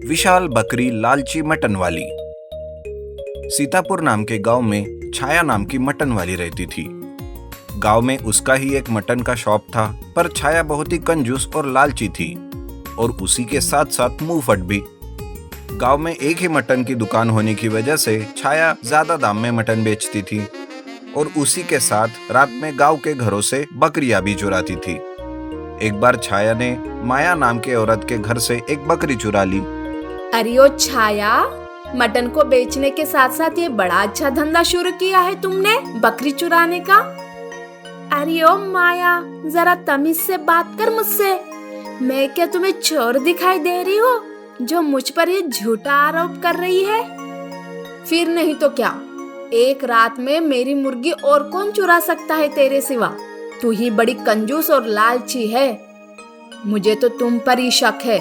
विशाल बकरी लालची मटन वाली। सीतापुर नाम के गांव में छाया नाम की मटन वाली रहती थी। गांव में उसका ही एक मटन का शॉप था, पर छाया बहुत ही कंजूस और लालची थी और उसी के साथ साथ मुंहफट भी। गांव में एक ही मटन की दुकान होने की वजह से छाया ज्यादा दाम में मटन बेचती थी और उसी के साथ रात में गांव के घरों से बकरियां भी चुराती थी। एक बार छाया ने माया नाम के औरत के घर से एक बकरी चुरा ली। अरे ओ छाया, मटन को बेचने के साथ साथ ये बड़ा अच्छा धंधा शुरू किया है तुमने, बकरी चुराने का। अरे ओ माया, जरा तमीज से बात कर मुझसे। मैं क्या तुम्हें चोर दिखाई दे रही हूँ जो मुझ पर ये झूठा आरोप कर रही है? फिर नहीं तो क्या, एक रात में मेरी मुर्गी और कौन चुरा सकता है तेरे सिवा? तू ही बड़ी कंजूस और लालची है। मुझे तो तुम पर ही शक है।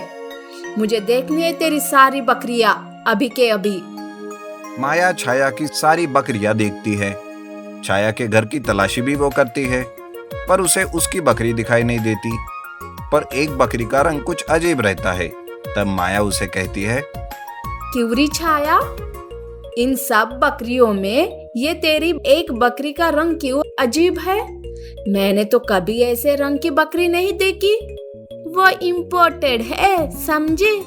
मुझे देखनी है तेरी सारी बकरियां अभी के अभी। माया छाया की सारी बकरियां देखती है। छाया के घर की तलाशी भी वो करती है, पर उसे उसकी बकरी दिखाई नहीं देती। पर एक बकरी का रंग कुछ अजीब रहता है। तब माया उसे कहती है, क्यों री छाया, इन सब बकरियों में ये तेरी एक बकरी का रंग क्यों अजीब है? मैंने तो कभी ऐसे रंग की बकरी नहीं देखी। वो इम्पोर्टेड है, समझी?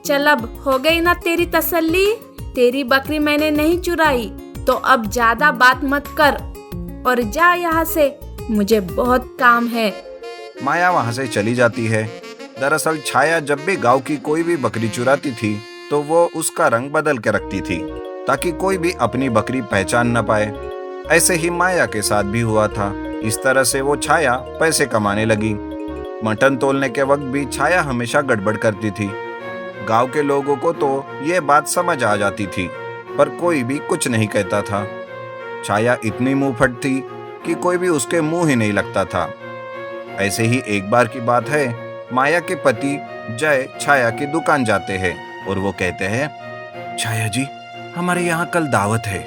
चल अब हो गई ना तेरी तसल्ली। तेरी बकरी मैंने नहीं चुराई, तो अब ज्यादा बात मत कर और जा यहाँ से, मुझे बहुत काम है। माया वहां से चली जाती है। दरअसल छाया जब भी गांव की कोई भी बकरी चुराती थी तो वो उसका रंग बदल के रखती थी ताकि कोई भी अपनी बकरी पहचान न पाए। ऐसे ही माया के साथ भी हुआ था। इस तरह से वो छाया पैसे कमाने लगी। मटन तोलने के वक्त भी छाया हमेशा गड़बड़ करती थी। गांव के लोगों को तो ये बात समझ आ जाती थी, पर कोई भी कुछ नहीं कहता था। छाया इतनी मुंहफट थी कि कोई भी उसके मुंह ही नहीं लगता था। ऐसे ही एक बार की बात है, माया के पति जय छाया की दुकान जाते हैं और वो कहते हैं, छाया जी, हमारे यहाँ कल दावत है।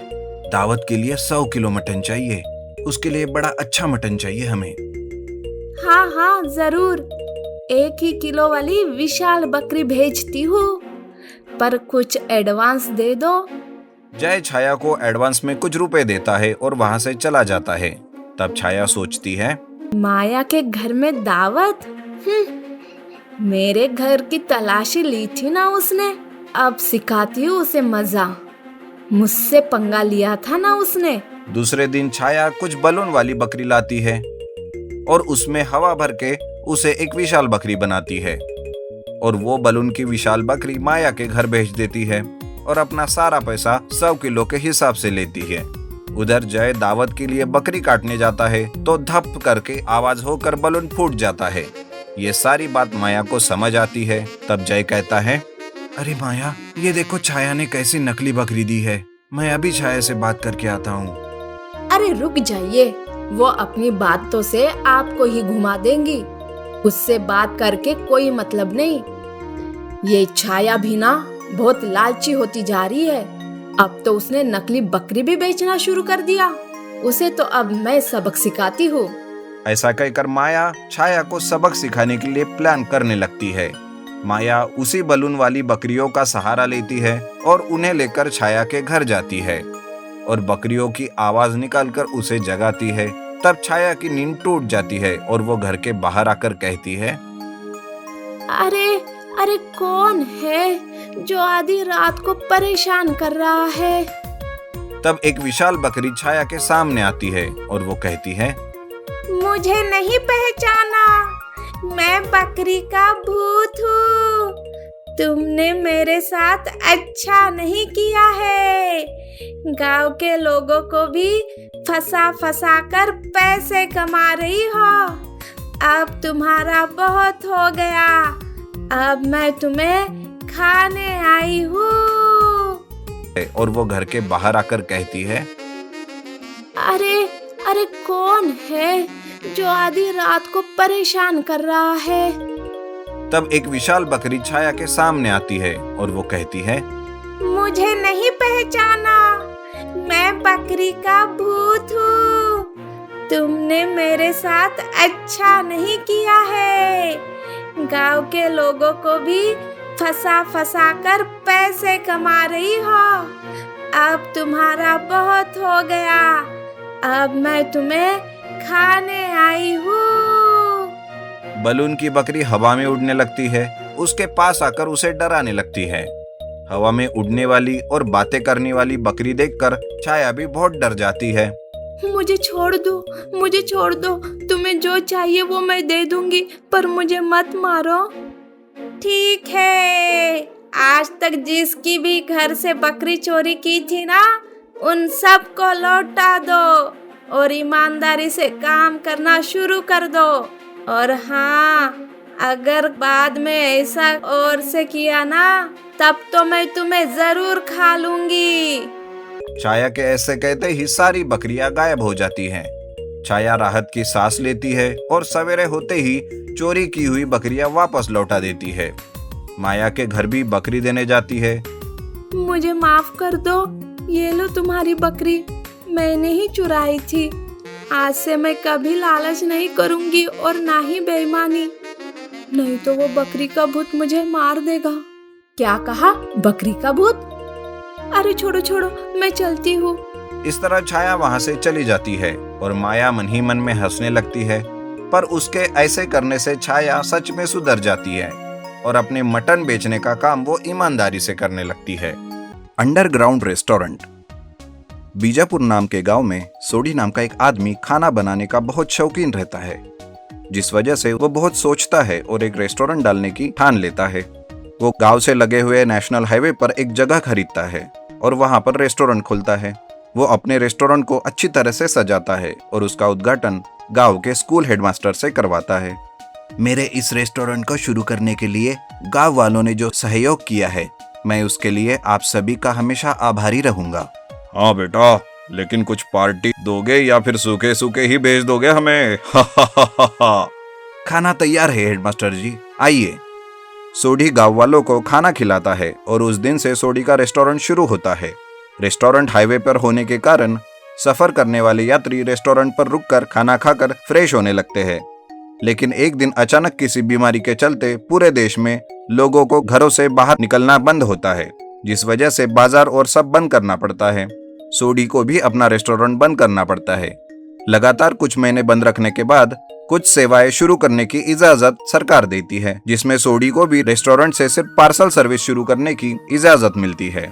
दावत के लिए 100 किलो मटन चाहिए। उसके लिए बड़ा अच्छा मटन चाहिए हमें। हाँ हाँ जरूर, 1 ही किलो वाली विशाल बकरी भेजती हूँ, पर कुछ एडवांस दे दो। जय छाया को एडवांस में कुछ रुपए देता है और वहां से चला जाता है। तब छाया सोचती है, माया के घर में दावत? मेरे घर की तलाशी ली थी ना उसने, अब सिखाती हूँ उसे मजा। मुझसे पंगा लिया था ना उसने। दूसरे दिन छाया कुछ बलून वाली बकरी लाती है और उसमें हवा भर के उसे एक विशाल बकरी बनाती है और वो बलून की विशाल बकरी माया के घर भेज देती है और अपना सारा पैसा 100 किलो के हिसाब से लेती है। उधर जय दावत के लिए बकरी काटने जाता है तो धप करके आवाज होकर बलून फूट जाता है। ये सारी बात माया को समझ आती है। तब जय कहता है, अरे माया, ये देखो छाया ने कैसी नकली बकरी दी है। मैं अभी छाया से बात करके आता हूँ। अरे रुक जाइए, वो अपनी बातों से आपको ही घुमा देंगी। उससे बात करके कोई मतलब नहीं। ये छाया भी ना बहुत लालची होती जा रही है। अब तो उसने नकली बकरी भी बेचना शुरू कर दिया। उसे तो अब मैं सबक सिखाती हूँ। ऐसा कहकर माया छाया को सबक सिखाने के लिए प्लान करने लगती है। माया उसी बलून वाली बकरियों का सहारा लेती है और उन्हें लेकर छाया के घर जाती है और बकरियों की आवाज निकालकर उसे जगाती है। तब छाया की नींद टूट जाती है और वो घर के बाहर आकर कहती है, अरे अरे कौन है जो आधी रात को परेशान कर रहा है? तब एक विशाल बकरी छाया के सामने आती है और वो कहती है, मुझे नहीं पहचाना, मैं बकरी का भूत हूँ। तुमने मेरे साथ अच्छा नहीं किया है। गांव के लोगों को भी फंसा फंसा कर पैसे कमा रही हो। अब तुम्हारा बहुत हो गया। अब मैं तुम्हें खाने आई हूँ। और वो घर के बाहर आकर कहती है, अरे अरे कौन है जो आधी रात को परेशान कर रहा है? तब एक विशाल बकरी छाया के सामने आती है और वो कहती है, मुझे नहीं पहचाना, मैं बकरी का भूत हूँ। तुमने मेरे साथ अच्छा नहीं किया है। गांव के लोगों को भी फंसा फंसा कर पैसे कमा रही हो। अब तुम्हारा बहुत हो गया, अब मैं तुम्हें खाने आई हूँ। बलून की बकरी हवा में उड़ने लगती है, उसके पास आकर उसे डराने लगती है। हवा में उड़ने वाली और बातें करने वाली बकरी देखकर छाया भी बहुत डर जाती है। मुझे छोड़ दो, तुम्हें जो चाहिए वो मैं दे दूंगी, पर मुझे मत मारो। ठीक है, आज तक जिसकी भी घर से बकरी चोरी की थी ना, उन सब को लौटा दो और ईमानदारी से काम करना शुरू कर दो। और हाँ, अगर बाद में ऐसा और से किया ना, तब तो मैं तुम्हें जरूर खा लूंगी। छाया के ऐसे कहते ही सारी बकरियां गायब हो जाती हैं। छाया राहत की सांस लेती है और सवेरे होते ही चोरी की हुई बकरियां वापस लौटा देती है। माया के घर भी बकरी देने जाती है। मुझे माफ कर दो, ये लो तुम्हारी बकरी, मैंने ही चुराई थी। आज से मैं कभी लालच नहीं करूंगी और ना ही बेईमानी, नहीं तो वो बकरी का भूत मुझे मार देगा। क्या कहा? बकरी का भूत? अरे छोड़ो, मैं चलती हूँ। इस तरह छाया वहां से चली जाती है और माया मन ही मन में हंसने लगती है। पर उसके ऐसे करने से छाया सच में सुधर जाती है और अपने मटन बेचने का काम वो ईमानदारी से करने लगती है। Underground restaurant. बीजापुर नाम के गांव में सोडी नाम का एक आदमी खाना बनाने का बहुत शौकीन रहता है, जिस वजह से वो बहुत सोचता है और एक रेस्टोरेंट डालने की ठान लेता है। वो गांव से लगे हुए नेशनल हाईवे पर एक जगह खरीदता है और वहां पर रेस्टोरेंट खोलता है। वो अपने रेस्टोरेंट को अच्छी तरह से सजाता है और उसका उद्घाटन गांव के स्कूल हेडमास्टर से करवाता है। मेरे इस रेस्टोरेंट को शुरू करने के लिए गांव वालों ने जो सहयोग किया है, मैं उसके लिए आप सभी का हमेशा आभारी रहूंगा। हाँ बेटा, लेकिन कुछ पार्टी दोगे या फिर सूखे सूखे ही भेज दोगे हमें? खाना तैयार है हेडमास्टर जी, आइए। सोडी गांव वालों को खाना खिलाता है और उस दिन से सोडी का रेस्टोरेंट शुरू होता है। रेस्टोरेंट हाईवे पर होने के कारण सफर करने वाले यात्री रेस्टोरेंट पर रुककर खाना खाकर फ्रेश होने लगते हैं। लेकिन एक दिन अचानक किसी बीमारी के चलते पूरे देश में लोगों को घरों से बाहर निकलना बंद होता है, जिस वजह से बाजार और सब बंद करना पड़ता है। सोडी को भी अपना रेस्टोरेंट बंद करना पड़ता है। लगातार कुछ महीने बंद रखने के बाद कुछ सेवाएं शुरू करने की इजाजत सरकार देती है, जिसमें सोडी को भी रेस्टोरेंट से सिर्फ पार्सल सर्विस शुरू करने की इजाजत मिलती है।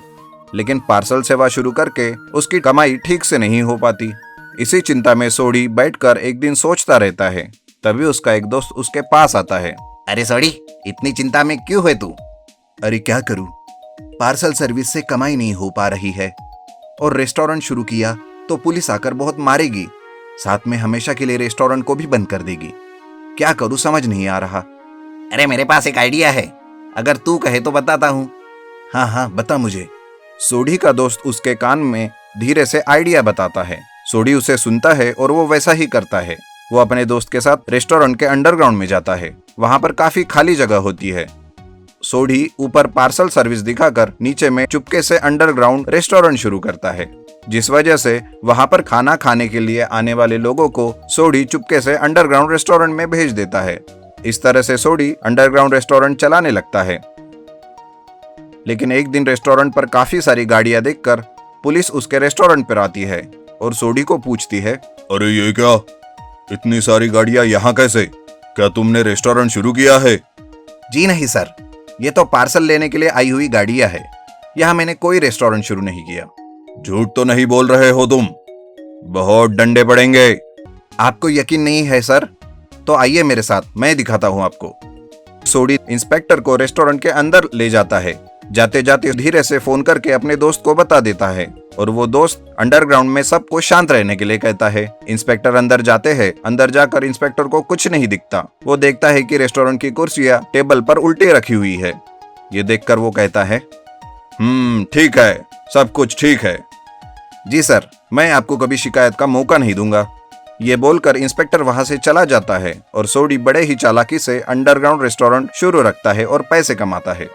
लेकिन पार्सल सेवा शुरू करके उसकी कमाई ठीक से नहीं हो पाती। इसी चिंता में सोडी बैठकर एक दिन सोचता रहता है। तभी उसका एक दोस्त उसके पास आता है। अरे सोडी, इतनी चिंता में क्यों है तू? अरे क्या करूं, पार्सल सर्विस से कमाई नहीं हो पा रही है और रेस्टोरेंट शुरू किया तो पुलिस आकर बहुत मारेगी, साथ में हमेशा के लिए रेस्टोरेंट को भी बंद कर देगी। क्या करूं समझ नहीं आ रहा। अरे मेरे पास एक आइडिया है, अगर तू कहे तो बताता हूँ। हाँ बता मुझे। सोडी का दोस्त उसके कान में धीरे से आइडिया बताता है। सोडी उसे सुनता है और वो वैसा ही करता है। वो अपने दोस्त के साथ रेस्टोरेंट के अंडरग्राउंड में जाता है। वहां पर काफी खाली जगह होती है। सोडी ऊपर पार्सल सर्विस दिखाकर नीचे में चुपके से अंडरग्राउंड रेस्टोरेंट शुरू करता है, जिस वजह से वहां पर खाना खाने के लिए आने वाले लोगों को सोडी चुपके से अंडरग्राउंड रेस्टोरेंट में भेज देता है। इस तरह से सोडी अंडरग्राउंड रेस्टोरेंट चलाने लगता है। लेकिन एक दिन रेस्टोरेंट पर काफी सारी गाड़ियां देखकर पुलिस उसके रेस्टोरेंट पर आती है और सोडी को पूछती है, अरे ये क्या, इतनी सारी गाड़ियां यहाँ कैसे? क्या तुमने रेस्टोरेंट शुरू किया है? जी नहीं सर, ये तो पार्सल लेने के लिए आई हुई गाड़ियां है। यहाँ मैंने कोई रेस्टोरेंट शुरू नहीं किया। झूठ तो नहीं बोल रहे हो तुम? बहुत डंडे पड़ेंगे। आपको यकीन नहीं है सर? तो आइए मेरे साथ, मैं दिखाता हूँ आपको। सोडी इंस्पेक्टर को रेस्टोरेंट के अंदर ले जाता है। जाते जाते धीरे से फोन करके अपने दोस्त को बता देता है और वो दोस्त अंडरग्राउंड में सबको शांत रहने के लिए कहता है। इंस्पेक्टर अंदर जाते हैं। अंदर जाकर इंस्पेक्टर को कुछ नहीं दिखता। वो देखता है कि रेस्टोरेंट की कुर्सियां टेबल पर उल्टी रखी हुई है। ये देखकर वो कहता है, ठीक है, सब कुछ ठीक है। जी सर, मैं आपको कभी शिकायत का मौका नहीं दूंगा। ये बोलकर इंस्पेक्टर वहां से चला जाता है और सोडी बड़े ही चालाकी से अंडरग्राउंड रेस्टोरेंट शुरू रखता है और पैसे कमाता है।